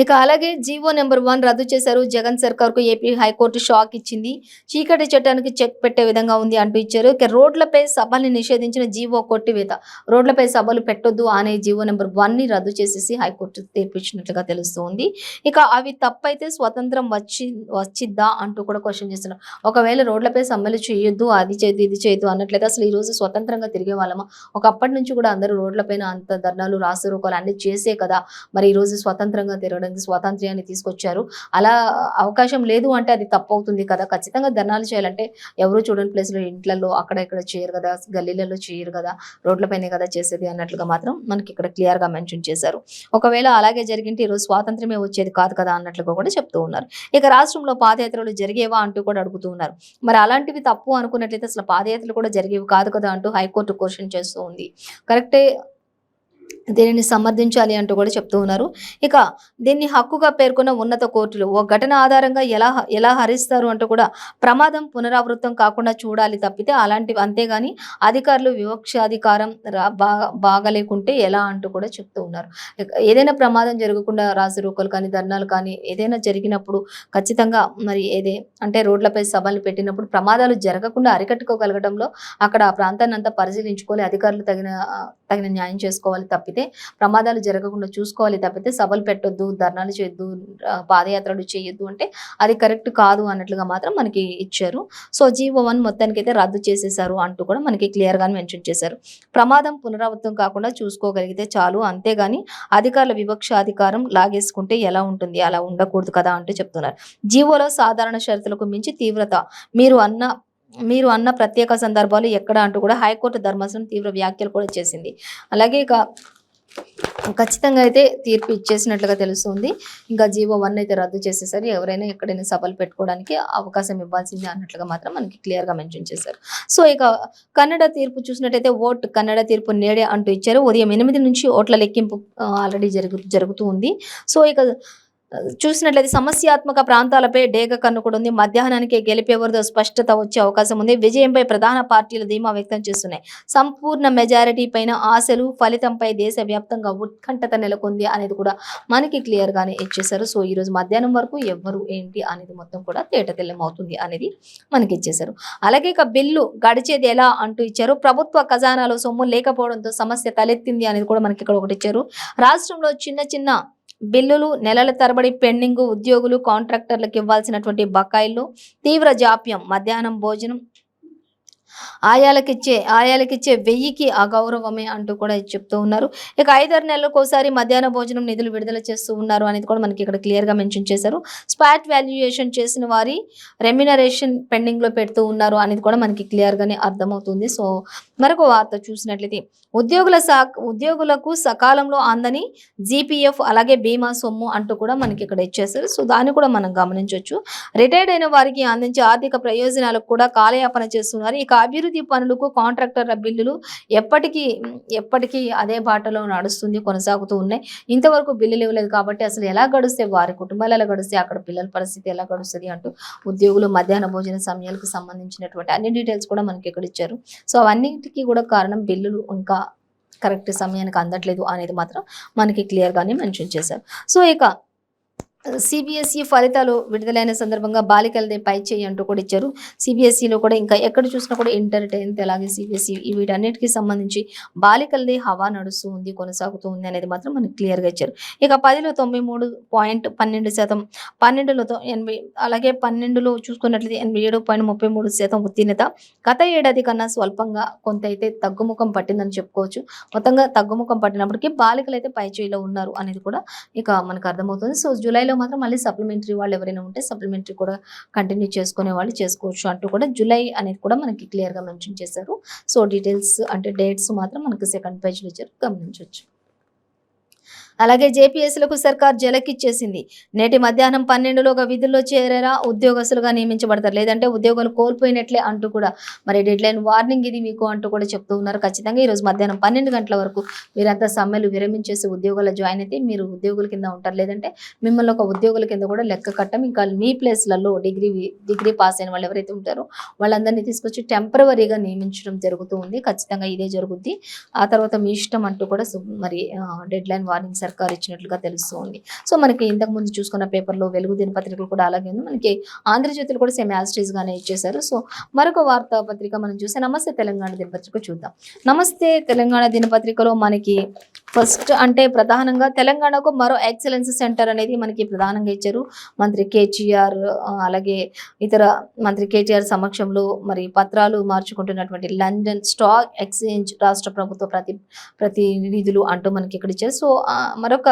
ఇక అలాగే జీవో నెంబర్ 1 రద్దు చేశారు. జగన్ సర్కార్ కు ఏపీ హైకోర్టు షాక్ ఇచ్చింది. చీకటి చట్టానికి చెక్ పెట్టే విధంగా ఉంది అంటూ ఇచ్చారు. ఇక రోడ్లపై సభల్ని నిషేధించిన జీవో కొట్టివేత, రోడ్లపై సభలు పెట్టొద్దు అనే జీవో నెంబర్ 1 ని రద్దు చేసేసి హైకోర్టు తీర్పిచ్చినట్లుగా తెలుస్తుంది. ఇక అవి తప్పైతే స్వతంత్రం వచ్చిద్దా అంటూ కూడా క్వశ్చన్ చేస్తున్నారు. ఒకవేళ రోడ్లపై సమ్మెలు చేయొద్దు, అది చేయొద్దు, ఇది చేయొద్దు అన్నట్లయితే అసలు ఈ రోజు స్వతంత్రంగా తిరిగే వాళ్ళమా? ఒకప్పటి నుంచి కూడా అందరూ రోడ్లపైన అంత ధర్నాలు, రాస్తారోకోలు అన్ని చేసే కదా మరి ఈ రోజు స్వతంత్రంగా తిరగడానికి స్వాతంత్ర్యాన్ని తీసుకొచ్చారు. అలా అవకాశం లేదు అంటే అది తప్పు అవుతుంది కదా. ఖచ్చితంగా ధర్నాలు చేయాలంటే ఎవరు చూడని ప్లేస్లో ఇంట్లలో అక్కడ ఇక్కడ చేయరు కదా, గల్లీలలో చేయరు కదా, రోడ్లపైనే కదా చేసేది అన్నట్లుగా మాత్రం మనకి ఇక్కడ క్లియర్ గా మెన్షన్ చేశారు. ఒకవేళ అలాగే జరిగింటే ఈరోజు స్వాతంత్రమే వచ్చేది కాదు కదా అన్నట్లుగా కూడా చెప్తూ ఉన్నారు. ఇక రాష్ట్రంలో పాదయాత్రలు జరిగేవా అంటూ కూడా అడుగుతూ ఉన్నారు. మరి అలాంటివి తప్పు అనుకున్నట్లయితే అసలు పాదయాత్రలు కూడా జరిగేవి కాదు కదా అంటూ హైకోర్టు క్వశ్చన్ చేస్తూ ఉంది. కరెక్టే, దీనిని సమర్థించాలి అంటూ కూడా చెప్తూ ఉన్నారు. ఇక దీన్ని హక్కుగా పేర్కొన్న ఉన్నత కోర్టులు ఓ ఘటన ఆధారంగా ఎలా హరిస్తారు అంటూ కూడా ప్రమాదం పునరావృతం కాకుండా చూడాలి తప్పితే అలాంటివి, అంతేగాని అధికారులు వివక్షాధికారం బాగలేకుంటే ఎలా అంటూ కూడా చెప్తూ ఉన్నారు. ఏదైనా ప్రమాదం జరగకుండా రాజరూకలు కానీ ధర్నాలు కానీ ఏదైనా జరిగినప్పుడు ఖచ్చితంగా మరి అంటే రోడ్లపై సభలు పెట్టినప్పుడు ప్రమాదాలు జరగకుండా అరికట్టుకోగలగడంలో అక్కడ ఆ ప్రాంతాన్ని అంతా పరిశీలించుకోవాలి, అధికారులు తగిన న్యాయం చేసుకోవాలి తప్పితే ప్రమాదాలు జరగకుండా చూసుకోవాలి తప్పితే సభలు పెట్టొద్దు, ధర్నాలు చేయొద్దు, పాదయాత్రలు చేయొద్దు అంటే అది కరెక్ట్ కాదు అన్నట్లుగా మాత్రం మనకి ఇచ్చారు. సో జీవో 1 మొత్తానికి అయితే రద్దు చేసేసారు అంటూ కూడా మనకి క్లియర్ గా మెన్షన్ చేశారు. ప్రమాదం పునరావృతం కాకుండా చూసుకోగలిగితే చాలు, అంతేగాని అధికారుల వివక్ష అధికారం లాగేసుకుంటే ఎలా ఉంటుంది, అలా ఉండకూడదు కదా అంటూ చెప్తున్నారు. జీవోలో సాధారణ షరతులకు మించి తీవ్రత మీరు అన్న ప్రత్యేక సందర్భాలు ఎక్కడ అంటూ కూడా హైకోర్టు ధర్మాసనం తీవ్ర వ్యాఖ్యలు కూడా చేసింది. అలాగే ఇక ఖచ్చితంగా అయితే తీర్పు ఇచ్చేసినట్లుగా తెలుస్తుంది. ఇంకా జీవో 1 అయితే రద్దు చేసేసారు. ఎవరైనా ఎక్కడైనా సభలు పెట్టుకోవడానికి అవకాశం ఇవ్వాల్సిందే అన్నట్లుగా మాత్రం మనకి క్లియర్‌గా మెన్షన్ చేశారు. సో, ఇక కన్నడ తీర్పు చూసినట్టయితే కన్నడ తీర్పు నేడే అంటూ ఇచ్చారు. ఉదయం 8 నుంచి ఓట్ల లెక్కింపు ఆల్రెడీ జరుగుతూ ఉంది. సో, ఇక చూసినట్లయితే సమస్యాత్మక ప్రాంతాలపై డేగ కన్ను కూడా ఉంది. మధ్యాహ్నానికే గెలిపేవరిదో స్పష్టత వచ్చే అవకాశం ఉంది. విజయంపై ప్రధాన పార్టీలు ధీమా వ్యక్తం చేస్తున్నాయి. సంపూర్ణ మెజారిటీ పైన ఆశలు, ఫలితంపై దేశవ్యాప్తంగా ఉత్కంఠత నెలకొంది అనేది కూడా మనకి క్లియర్ గానే ఇచ్చేశారు. సో, ఈ రోజు మధ్యాహ్నం వరకు ఎవరు ఏంటి అనేది మొత్తం కూడా తేటతెల్లం అవుతుంది అనేది మనకి ఇచ్చేశారు. అలాగే ఇక బిల్లు గడిచేది ఎలా అంటూ ఇచ్చారు. ప్రభుత్వ ఖజానాలో సొమ్ము లేకపోవడంతో సమస్య తలెత్తింది అనేది కూడా మనకి ఇక్కడ ఒకటి ఇచ్చారు. రాష్ట్రంలో చిన్న చిన్న బిల్లులు నెలల తరబడి పెండింగ్, ఉద్యోగులు కాంట్రాక్టర్లకు ఇవ్వాల్సినటువంటి బకాయిలు, తీవ్ర జాప్యం, మధ్యాహ్నం భోజనం ఆయాలకిచ్చే 1000కి అగౌరవమే అంటూ కూడా చెప్తూ ఉన్నారు. ఇక 5-6 నెలలకోసారి మధ్యాహ్న భోజనం నిధులు విడుదల చేస్తూ ఉన్నారు అనేది కూడా మనకి ఇక్కడ క్లియర్‌గా మెన్షన్ చేశారు. స్పాట్ వాల్యుయేషన్ చేసిన వారి రెమ్యునరేషన్ పెండింగ్‌లో పెడుతూ ఉన్నారు అనేది కూడా మనకి క్లియర్‌గానే అర్థమవుతుంది. సో, మరొక వార్త చూసినట్లయితే ఉద్యోగులకు సకాలంలో అందని జీపీఎఫ్ అలాగే బీమా సొమ్ము అంటూ కూడా మనకి ఇక్కడ ఇచ్చేశారు. సో, దాన్ని కూడా మనం గమనించొచ్చు. రిటైర్డ్ అయిన వారికి అందించే ఆర్థిక ప్రయోజనాలకు కూడా కాలయాపన చేస్తున్నారు. ఇక అభివృద్ధి పనులకు కాంట్రాక్టర్ల బిల్లులు ఎప్పటికీ అదే బాటలో నడుస్తుంది, కొనసాగుతూ ఉన్నాయి. ఇంతవరకు బిల్లులు ఇవ్వలేదు కాబట్టి అసలు ఎలా గడుస్తాయి, వారి కుటుంబాలు ఎలా గడుస్తాయి, అక్కడ పిల్లల పరిస్థితి ఎలా గడుస్తుంది అంటూ ఉద్యోగులు మధ్యాహ్న భోజన సమయాలకు సంబంధించినటువంటి అన్ని డీటెయిల్స్ కూడా మనకి ఇక్కడ ఇచ్చారు. సో, అవన్నిటికీ కూడా కారణం బిల్లులు ఇంకా కరెక్ట్ సమయానికి అందట్లేదు అనేది మాత్రం మనకి క్లియర్‌గానే మెన్షన్ చేశారు. సో, ఇక సిబిఎస్ఈ ఫలితాలు విడుదలైన సందర్భంగా బాలికలదే పై చేయి అంటూ కూడా ఇచ్చారు. సిబిఎస్ఈలో కూడా ఇంకా ఎక్కడ చూసినా కూడా ఇంటర్, 10th అలాగే సిబిఎస్ఈ వీటన్నిటికీ సంబంధించి బాలికలదే హవా నడుస్తూ ఉంది, కొనసాగుతూ ఉంది అనేది మాత్రం మనకి క్లియర్‌గా ఇచ్చారు. ఇక 10లో 93.12%, 12లో 80, అలాగే 12లో చూసుకున్నట్లయితే 87.33% ఉత్తీర్ణత. గత ఏడాది కన్నా స్వల్పంగా కొంత అయితే తగ్గుముఖం పట్టిందని చెప్పుకోవచ్చు. మొత్తంగా తగ్గుముఖం పట్టినప్పటికీ బాలికలు అయితే పై చేయిలో ఉన్నారు అనేది కూడా ఇక మనకు అర్థమవుతుంది. సో, జూలైలో మాత్రం మళ్ళీ సప్లిమెంటరీ వాళ్ళు ఎవరైనా ఉంటే సప్లిమెంటరీ కూడా కంటిన్యూ చేసుకునే వాళ్ళు చేసుకోవచ్చు అంటూ కూడా జూలై అనేది కూడా మనకి క్లియర్‌గా మెన్షన్ చేశారు. సో, డీటెయిల్స్ అంటే డేట్స్ మాత్రం మనకి సెకండ్ పేజ్‌లో ఇచ్చారు, గమనించొచ్చు. అలాగే జేపీఎస్లకు సర్కార్ జలకిచ్చేసింది. నేటి మధ్యాహ్నం 12లోగా విధుల్లో చేరేరా ఉద్యోగస్తులుగా నియమించబడతారు, లేదంటే ఉద్యోగాలు కోల్పోయినట్లే అంటూ కూడా మరి డెడ్లైన్ వార్నింగ్ ఇది మీకు అంటూ కూడా చెప్తూ ఉన్నారు. ఖచ్చితంగా ఈరోజు మధ్యాహ్నం 12 గంటల వరకు మీరంతా సమ్మెలు విరమించేసి ఉద్యోగాల్లో జాయిన్ అయితే మీరు ఉద్యోగుల కింద ఉంటారు, లేదంటే మిమ్మల్ని ఒక ఉద్యోగుల కింద కూడా లెక్క కట్టం. ఇంకా మీ ప్లేస్లలో డిగ్రీ పాస్ అయిన వాళ్ళు ఎవరైతే ఉంటారో వాళ్ళందరినీ తీసుకొచ్చి టెంపరవరీగా నియమించడం జరుగుతూ ఉంది. ఖచ్చితంగా ఇదే జరుగుద్ది. ఆ తర్వాత మీ ఇష్టం అంటూ కూడా మరి డెడ్లైన్ వార్నింగ్ సర్కార్ ఇచ్చినట్లుగా తెలుస్తుంది. సో, మనకి ఇంతకుముందు చూసుకున్న పేపర్లో వెలుగు దినపత్రికలు కూడా అలాగే ఉంది. మనకి ఆంధ్రజ్యోతిలో కూడా సేమ్ యాజ్ ఇట్ ఈజ్ గానే ఇచ్చేశారు. సో, మరొక వార్తాపత్రిక మనం చూస్తే నమస్తే తెలంగాణ దినపత్రిక చూద్దాం. నమస్తే తెలంగాణ దినపత్రికలో మనకి ఫస్ట్ అంటే ప్రధానంగా తెలంగాణకు మరో ఎక్సలెన్స్ సెంటర్ అనేది మనకి ప్రధానంగా ఇచ్చారు. మంత్రి కేటీఆర్ అలాగే ఇతర మంత్రి కేటీఆర్ సమక్షంలో మరి పత్రాలు మార్చుకుంటున్నటువంటి లండన్ స్టాక్ ఎక్స్చేంజ్ రాష్ట్ర ప్రభుత్వ ప్రతినిధులు అంటూ మనకి ఇక్కడ ఇచ్చారు. సో, మరొక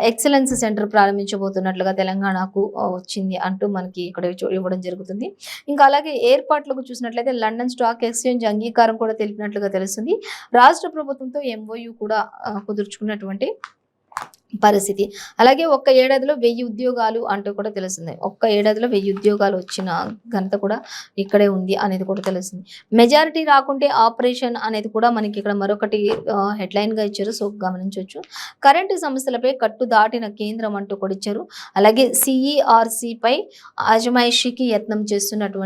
ఎక్సలెన్స్ సెంటర్ ప్రారంభించబోతున్నట్లుగా తెలంగాణకు వచ్చింది అంటూ మనకి ఇక్కడ ఇవ్వడం జరుగుతుంది. ఇంకా అలాగే ఏర్పాట్లకు చూసినట్లయితే లండన్ స్టాక్ ఎక్స్చేంజ్ అంగీకారం కూడా తెలిపినట్లుగా తెలుస్తుంది. రాష్ట్ర ప్రభుత్వంతో ఎంఓయూ కూడా కుదుర్చుకున్నటువంటి పరిస్థితి. అలాగే ఒక్క ఏడాదిలో 1000 ఉద్యోగాలు అంటూ కూడా తెలుస్తుంది. ఒక్క ఏడాదిలో 1000 ఉద్యోగాలు వచ్చిన ఘనత కూడా ఇక్కడే ఉంది అనేది కూడా తెలుస్తుంది. మెజారిటీ రాకుంటే ఆపరేషన్ అనేది కూడా మనకి ఇక్కడ మరొకటి హెడ్లైన్ గా ఇచ్చారు. సో, గమనించవచ్చు. కరెంటు సమస్యలపై కట్టు దాటిన కేంద్రం అంటూ కూడా ఇచ్చారు. అలాగే సిఈఆర్సీపై అజమాయిషీకి యత్నం చేస్తున్నారు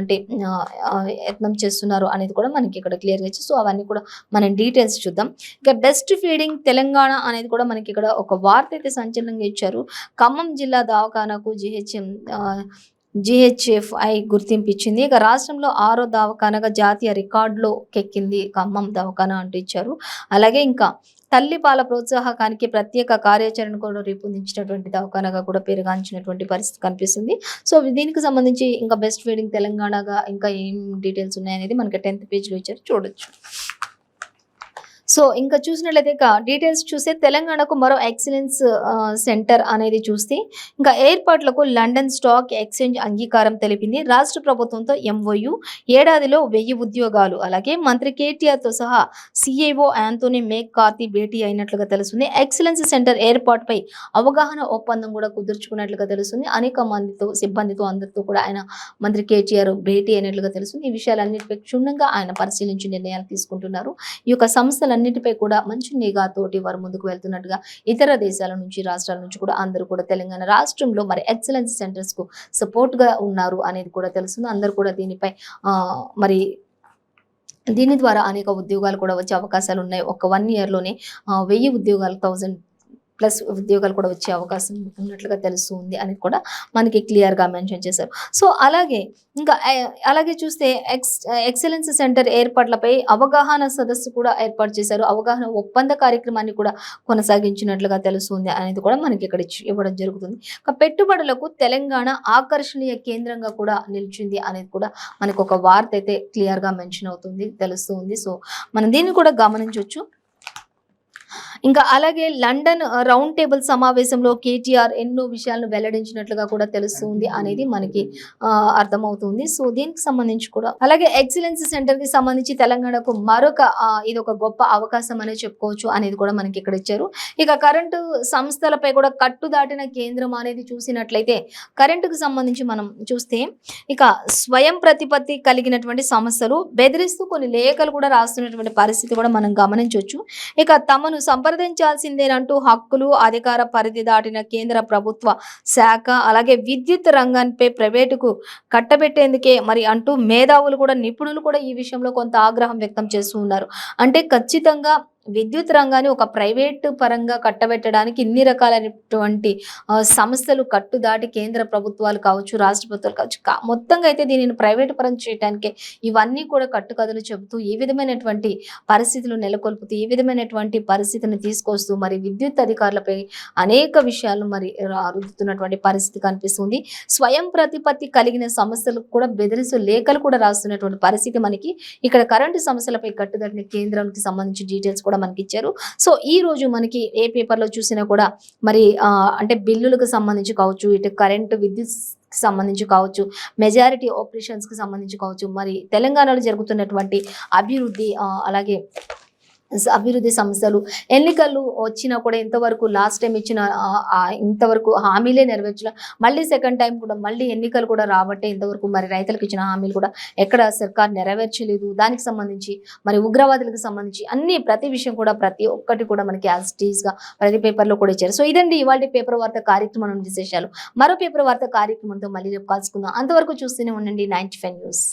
అనేది కూడా మనకి ఇక్కడ క్లియర్గా ఇచ్చారు. సో, అవన్నీ కూడా మనం డీటెయిల్స్ చూద్దాం. ఇక బెస్ట్ ఫీడింగ్ తెలంగాణ అనేది కూడా మనకి ఇక్కడ ఒక వార్త అయితే సంచలనంగా ఇచ్చారు. ఖమ్మం జిల్లా దవాఖానాకు జిహెచ్ఎఫ్ఐ గుర్తింపు ఇచ్చింది. ఇక రాష్ట్రంలో 6వ దవాఖానగా జాతీయ రికార్డులో కెక్కింది ఖమ్మం దవాఖానా అంటూ ఇచ్చారు. అలాగే ఇంకా తల్లిపాల ప్రోత్సాహకానికి ప్రత్యేక కార్యాచరణ కూడా రూపొందించినటువంటి దవాఖానగా కూడా పేరుగాంచినటువంటి పరిస్థితి కనిపిస్తుంది. సో, దీనికి సంబంధించి ఇంకా బెస్ట్ ఫీడింగ్ తెలంగాణగా ఇంకా ఏం డీటెయిల్స్ ఉన్నాయనేది మనకి 10th పేజ్లో ఇచ్చారు, చూడొచ్చు. సో ఇంకా చూసినట్లయితే ఇక డీటెయిల్స్ చూస్తే తెలంగాణకు మరో ఎక్సలెన్స్ సెంటర్ అనేది చూస్తే ఇంకా ఏర్పాట్లకు లండన్ స్టాక్ ఎక్స్చేంజ్ అంగీకారం తెలిపింది. రాష్ట్ర ప్రభుత్వంతో ఎంఓయు, ఏడాదిలో 1000 ఉద్యోగాలు. అలాగే మంత్రి కేటీఆర్తో సహా సిఏఓ యాంథోనీ మేక్ కార్తీ భేటీ అయినట్లుగా తెలుస్తుంది. ఎక్సలెన్స్ సెంటర్ ఏర్పాటుపై అవగాహన ఒప్పందం కూడా కుదుర్చుకున్నట్లుగా తెలుస్తుంది. అనేక మందితో సిబ్బందితో అందరితో కూడా ఆయన మంత్రి కేటీఆర్ భేటీ అయినట్లుగా తెలుస్తుంది. ఈ విషయాలన్నిటిపై క్షుణ్ణంగా ఆయన పరిశీలించి నిర్ణయాలు తీసుకుంటున్నారు. ఈ యొక్క సంస్థలన్నిటిపై కూడా మంచి నిఘాతోటి వారు ముందుకు వెళ్తున్నట్టుగా ఇతర దేశాల నుంచి, రాష్ట్రాల నుంచి కూడా అందరూ కూడా తెలంగాణ రాష్ట్రంలో మరి ఎక్సలెన్స్ సెంటర్స్ కు సపోర్ట్ గా ఉన్నారు అనేది కూడా తెలుస్తుంది. అందరూ కూడా దీనిపై మరి దీని ద్వారా అనేక ఉద్యోగాలు కూడా వచ్చే అవకాశాలు ఉన్నాయి. ఒక 1 year లోనే 1000 ఉద్యోగాలు 1000+ ఉద్యోగాలు కూడా వచ్చే అవకాశం ఉన్నట్లుగా తెలుస్తుంది అని కూడా మనకి క్లియర్గా మెన్షన్ చేశారు. సో అలాగే ఇంకా అలాగే చూస్తే ఎక్సలెన్స్ సెంటర్ ఏర్పాట్లపై అవగాహన సదస్సు కూడా ఏర్పాటు చేశారు. అవగాహన ఒప్పంద కార్యక్రమాన్ని కూడా కొనసాగించినట్లుగా తెలుస్తుంది అనేది కూడా మనకి ఇక్కడ ఇవ్వడం జరుగుతుంది. పెట్టుబడులకు తెలంగాణ ఆకర్షణీయ కేంద్రంగా కూడా నిలిచింది అనేది కూడా మనకు ఒక వార్త అయితే క్లియర్గా మెన్షన్ అవుతుంది, తెలుస్తుంది. సో మనం దీన్ని కూడా గమనించవచ్చు. ఇంకా అలాగే లండన్ రౌండ్ టేబుల్ సమావేశంలో కేటీఆర్ ఎన్నో విషయాలను వెల్లడించినట్లుగా కూడా తెలుస్తుంది అనేది మనకి అర్థమవుతుంది. సో దీనికి సంబంధించి కూడా అలాగే ఎక్సలెన్స్ సెంటర్ కి సంబంధించి తెలంగాణకు మరొక ఇది ఒక గొప్ప అవకాశం అనేది చెప్పుకోవచ్చు అనేది కూడా మనకి ఇక్కడ ఇచ్చారు. ఇక కరెంటు సంస్థలపై కూడా కట్టు దాటిన కేంద్రం అనేది చూసినట్లయితే కరెంటుకు సంబంధించి మనం చూస్తే ఇక స్వయం ప్రతిపత్తి కలిగినటువంటి సంస్థలు బెదిరిస్తూ కొన్ని లేఖలు కూడా రాస్తున్నటువంటి పరిస్థితి కూడా మనం గమనించవచ్చు. ఇక తమను సంప్రదించాల్సిందేనంటూ హక్కులు, అధికార పరిధి దాటిన కేంద్ర ప్రభుత్వ శాఖ అలాగే విద్యుత్ రంగాన్పై ప్రైవేటుకు కట్టబెట్టేందుకే మరి అంటూ మేధావులు కూడా, నిపుణులు కూడా ఈ విషయంలో కొంత ఆగ్రహం వ్యక్తం చేస్తూ ఉన్నారు. అంటే ఖచ్చితంగా విద్యుత్ రంగాన్ని ఒక ప్రైవేటు పరంగా కట్టబెట్టడానికి ఇన్ని రకాలైనటువంటి సంస్థలు కట్టుదాటి కేంద్ర ప్రభుత్వాలు కావచ్చు, రాష్ట్ర ప్రభుత్వాలు కావచ్చు, మొత్తంగా అయితే దీనిని ప్రైవేటు పరం చేయడానికి ఇవన్నీ కూడా కట్టుకథలు చెబుతూ ఈ విధమైనటువంటి పరిస్థితులు నెలకొల్పుతూ ఈ విధమైనటువంటి పరిస్థితిని తీసుకొస్తూ మరి విద్యుత్ అధికారులపై అనేక విషయాలు మరి రుద్దుతున్నటువంటి పరిస్థితి కనిపిస్తుంది. స్వయం ప్రతిపత్తి కలిగిన సంస్థలకు కూడా బెదిరిస్తూ లేఖలు కూడా రాస్తున్నటువంటి పరిస్థితి మనకి ఇక్కడ కరెంటు సమస్యలపై కట్టుదట్టిన కేంద్రానికి సంబంధించి డీటెయిల్స్ కూడా మనకి ఇచ్చారు. సో ఈ రోజు మనకి ఏ పేపర్లో చూసినా కూడా మరి అంటే బిల్లులకు సంబంధించి కావచ్చు, ఇటు కరెంటు విద్యుత్ సంబంధించి కావచ్చు, మెజారిటీ ఆపరేషన్స్ కి సంబంధించి కావచ్చు, మరి తెలంగాణలో జరుగుతున్నటువంటి అభివృద్ధి అలాగే అభివృద్ధి సంస్థలు ఎన్నికలు వచ్చినా కూడా ఇంతవరకు లాస్ట్ టైం ఇచ్చిన ఇంతవరకు హామీలే నెరవేర్చడం, మళ్ళీ సెకండ్ టైం కూడా మళ్ళీ ఎన్నికలు కూడా రాబట్టే ఇంతవరకు మరి రైతులకు ఇచ్చిన హామీలు కూడా ఎక్కడ సర్కార్ నెరవేర్చలేదు. దానికి సంబంధించి మరి ఉగ్రవాదులకు సంబంధించి ప్రతి విషయం కూడా ప్రతి ఒక్కటి కూడా మనకి యాజ్ ఇట్ ఈస్ గా ప్రతి పేపర్లో కూడా ఇచ్చారు. సో ఇదండి ఇవాళ పేపర్ వార్త కార్యక్రమం విశేషాలు. మరో పేపర్ వార్త కార్యక్రమంతో మళ్ళీ రేపు కలుసుకుందాం. అంతవరకు చూస్తూనే ఉండండి 95 న్యూస్.